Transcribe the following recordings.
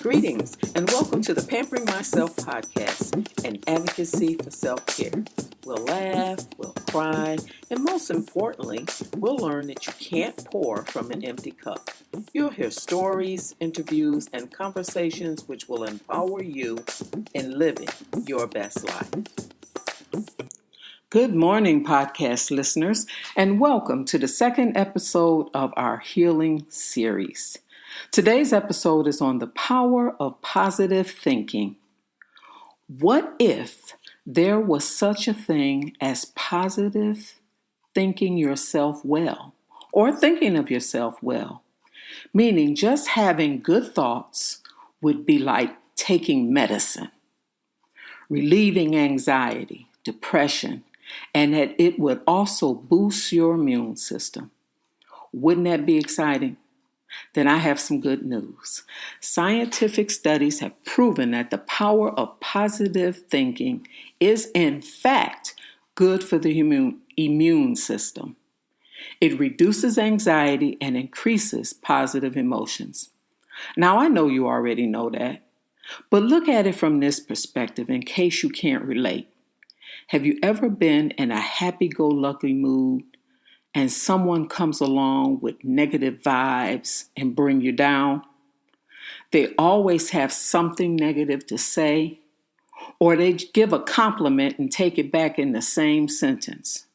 Greetings and welcome to the Pampering Myself podcast, an advocacy for self-care. We'll laugh, we'll cry, and most importantly, we'll learn that you can't pour from an empty cup. You'll hear stories, interviews, and conversations which will empower you in living your best life. Good morning, podcast listeners, and welcome to the second episode of our healing series. Today's episode is on the power of positive thinking. What if there was such a thing as positive thinking yourself well, or thinking of yourself well? Meaning just having good thoughts would be like taking medicine, relieving anxiety, depression, and that it would also boost your immune system. Wouldn't that be exciting? Then I have some good news. Scientific studies have proven that the power of positive thinking is in fact good for the immune system. It reduces anxiety and increases positive emotions. Now I know you already know that, but look at it from this perspective in case you can't relate. Have you ever been in a happy-go-lucky mood and someone comes along with negative vibes and bring you down? They always have something negative to say, or they give a compliment and take it back in the same sentence.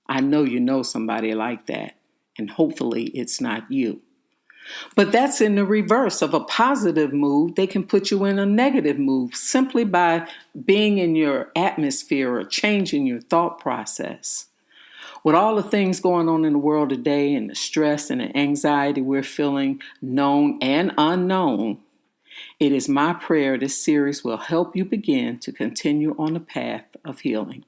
I know you know somebody like that, and hopefully it's not you. But that's in the reverse of a positive mood. They can put you in a negative mood simply by being in your atmosphere or changing your thought process. With all the things going on in the world today and the stress and the anxiety we're feeling, known and unknown, it is my prayer this series will help you begin to continue on the path of healing.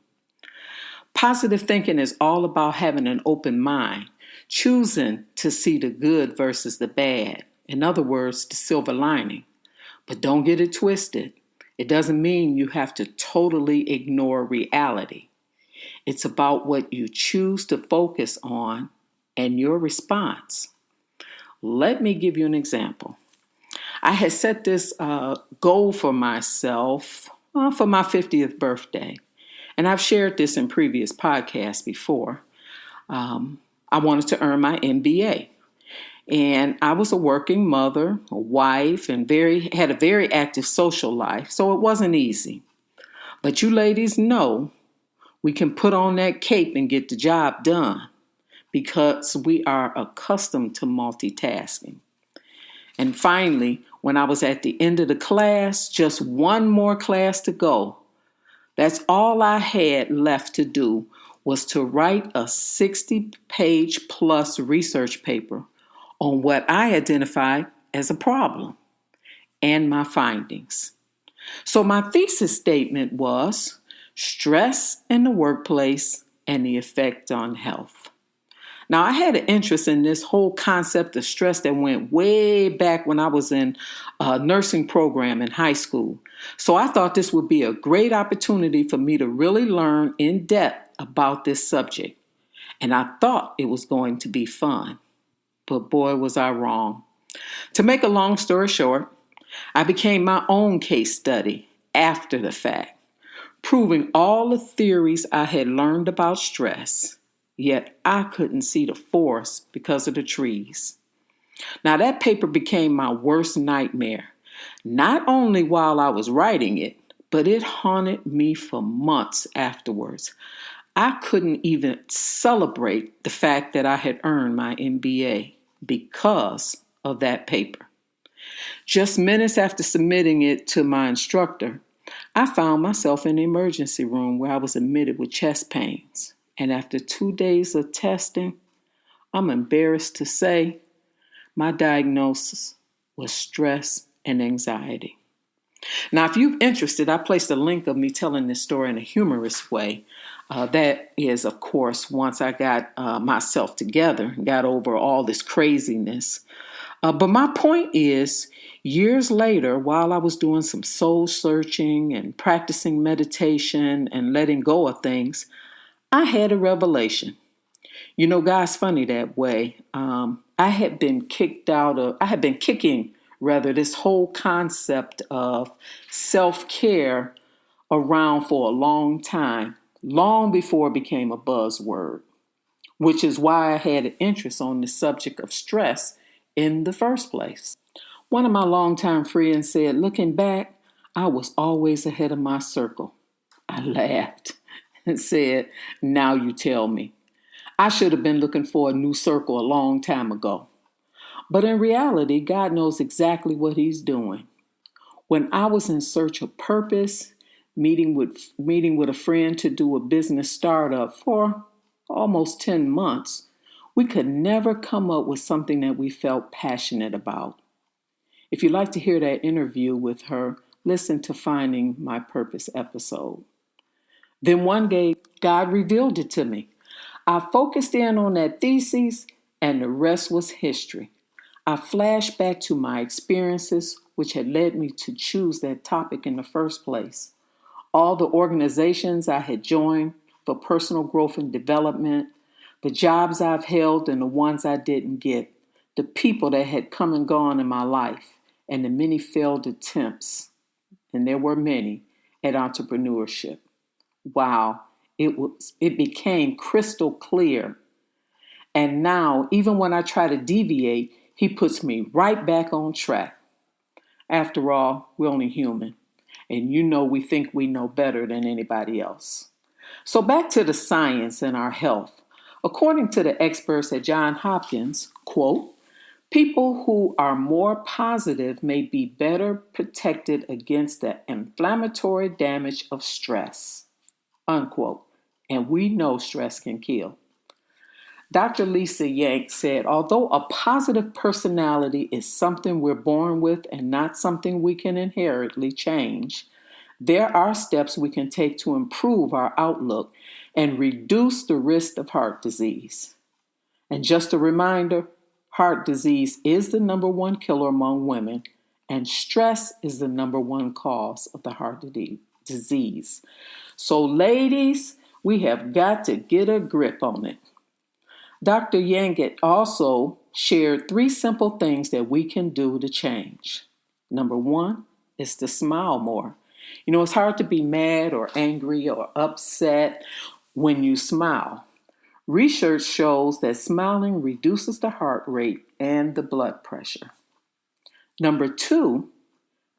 Positive thinking is all about having an open mind, choosing to see the good versus the bad. In other words, the silver lining. But don't get it twisted. It doesn't mean you have to totally ignore reality. It's about what you choose to focus on and your response. Let me give you an example. I had set this goal for myself for my 50th birthday. And I've shared this in previous podcasts before. I wanted to earn my MBA. And I was a working mother, a wife, and had a very active social life. So it wasn't easy. But you ladies know we can put on that cape and get the job done because we are accustomed to multitasking. And finally, when I was at the end of the class, just one more class to go, that's all I had left to do was to write a 60-page plus research paper on what I identified as a problem and my findings. So my thesis statement was stress in the workplace and the effect on health. Now, I had an interest in this whole concept of stress that went way back when I was in a nursing program in high school. So I thought this would be a great opportunity for me to really learn in depth about this subject. And I thought it was going to be fun. But boy, was I wrong. To make a long story short, I became my own case study after the fact, proving all the theories I had learned about stress, yet I couldn't see the forest because of the trees. Now that paper became my worst nightmare, not only while I was writing it, but it haunted me for months afterwards. I couldn't even celebrate the fact that I had earned my MBA because of that paper. Just minutes after submitting it to my instructor, I found myself in the emergency room where I was admitted with chest pains. And after 2 days of testing, I'm embarrassed to say my diagnosis was stress and anxiety. Now, if you're interested, I placed a link of me telling this story in a humorous way. That is, of course, once I got myself together and got over all this craziness. But my point is, years later, while I was doing some soul searching and practicing meditation and letting go of things, I had a revelation. You know, God's funny that way. I had been kicking Rather, this whole concept of self-care around for a long time, long before it became a buzzword, which is why I had an interest on the subject of stress in the first place. One of my longtime friends said, looking back, I was always ahead of my circle. I laughed and said, now you tell me. I should have been looking for a new circle a long time ago. But in reality, God knows exactly what He's doing. When I was in search of purpose, meeting with a friend to do a business startup for almost 10 months, we could never come up with something that we felt passionate about. If you'd like to hear that interview with her, listen to Finding My Purpose episode. Then one day, God revealed it to me. I focused in on that thesis, and the rest was history. I flashed back to my experiences, which had led me to choose that topic in the first place. All the organizations I had joined for personal growth and development, the jobs I've held and the ones I didn't get, the people that had come and gone in my life, and the many failed attempts, and there were many, at entrepreneurship. Wow, it became crystal clear. And now, even when I try to deviate, He puts me right back on track. After all, we're only human. And we think we know better than anybody else. So back to the science and our health. According to the experts at Johns Hopkins, quote, people who are more positive may be better protected against the inflammatory damage of stress, unquote. And we know stress can kill. Dr. Lisa Yank said, although a positive personality is something we're born with and not something we can inherently change, there are steps we can take to improve our outlook and reduce the risk of heart disease. And just a reminder, heart disease is the number one killer among women, and stress is the number one cause of the heart disease. So ladies, we have got to get a grip on it. Dr. Yang also shared 3 simple things that we can do to change. Number 1 is to smile more. It's hard to be mad or angry or upset when you smile. Research shows that smiling reduces the heart rate and the blood pressure. Number 2,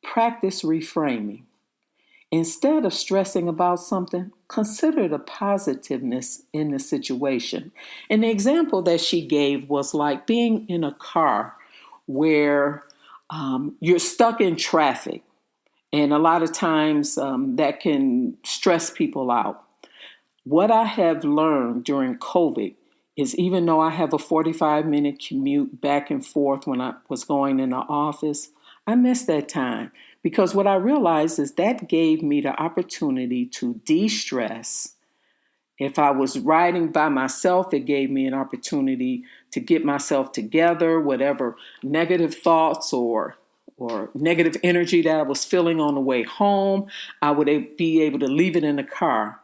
practice reframing. Instead of stressing about something, consider the positiveness in the situation. And the example that she gave was like being in a car where you're stuck in traffic. And a lot of times that can stress people out. What I have learned during COVID is even though I have a 45-minute commute back and forth when I was going in the office, I miss that time because what I realized is that gave me the opportunity to de-stress. If I was riding by myself, it gave me an opportunity to get myself together, whatever negative thoughts or negative energy that I was feeling on the way home, I would be able to leave it in the car.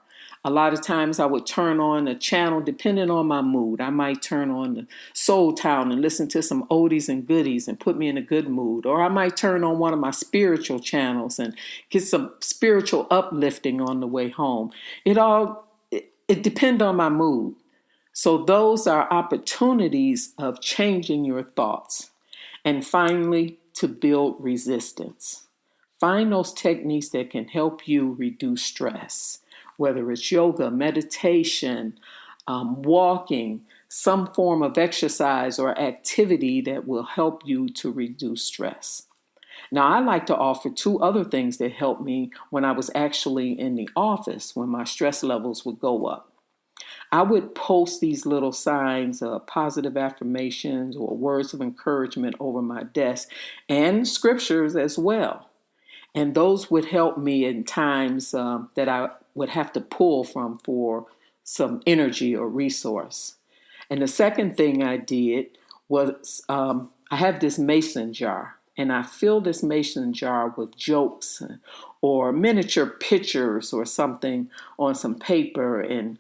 A lot of times I would turn on a channel depending on my mood. I might turn on the Soul Town and listen to some oldies and goodies and put me in a good mood. Or I might turn on one of my spiritual channels and get some spiritual uplifting on the way home. It depends on my mood. So those are opportunities of changing your thoughts. And finally, to build resistance. Find those techniques that can help you reduce stress, whether it's yoga, meditation, walking, some form of exercise or activity that will help you to reduce stress. Now, I like to offer 2 other things that helped me when I was actually in the office when my stress levels would go up. I would post these little signs of positive affirmations or words of encouragement over my desk and scriptures as well. And those would help me in times that I would have to pull from for some energy or resource. And the second thing I did was I have this mason jar. And I fill this mason jar with jokes or miniature pictures or something on some paper. And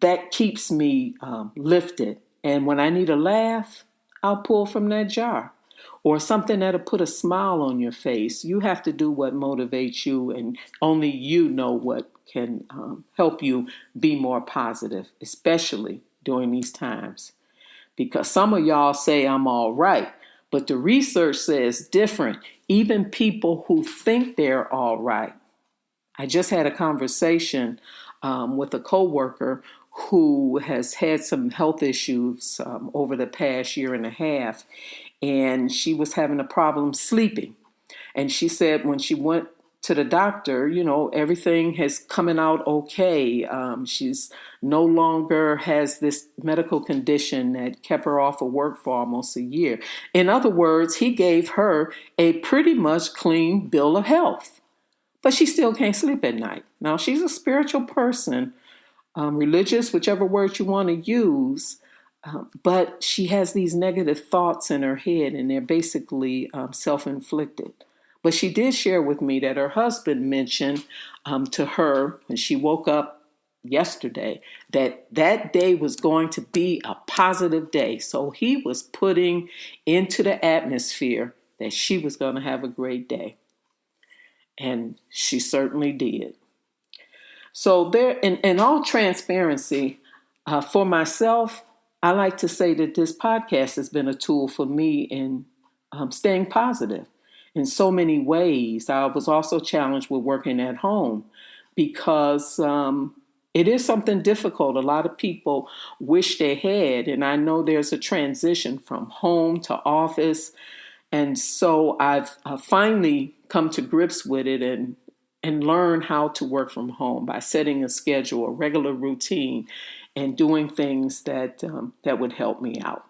that keeps me lifted. And when I need a laugh, I'll pull from that jar. or something that'll put a smile on your face. You have to do what motivates you, and only you know what can help you be more positive, especially during these times. Because some of y'all say I'm all right, but the research says different. Even people who think they're all right. I just had a conversation with a coworker who has had some health issues over the past year and a half, and she was having a problem sleeping. And she said when she went to the doctor, everything has coming out okay. She's no longer has this medical condition that kept her off of work for almost a year. In other words, he gave her a pretty much clean bill of health, but she still can't sleep at night. Now, she's a spiritual person, religious, whichever word you want to use, but she has these negative thoughts in her head, and they're basically self-inflicted. But she did share with me that her husband mentioned to her when she woke up yesterday that that day was going to be a positive day. So he was putting into the atmosphere that she was going to have a great day. And she certainly did. So there, in all transparency, for myself, I like to say that this podcast has been a tool for me in staying positive in so many ways. I was also challenged with working at home because it is something difficult. A lot of people wish they had, and I know there's a transition from home to office. And so I've finally come to grips with it and learn how to work from home by setting a schedule, a regular routine, and doing things that would help me out.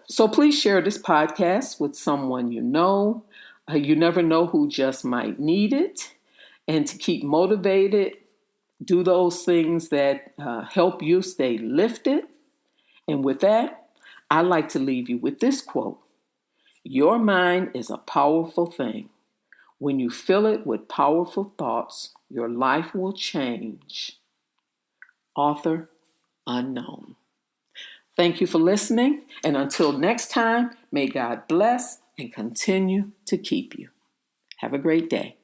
So please share this podcast with someone you know. You never know who just might need it. And to keep motivated, do those things that help you stay lifted. And with that, I'd like to leave you with this quote. Your mind is a powerful thing. When you fill it with powerful thoughts, your life will change. Author unknown. Thank you for listening, and until next time, may God bless and continue to keep you. Have a great day.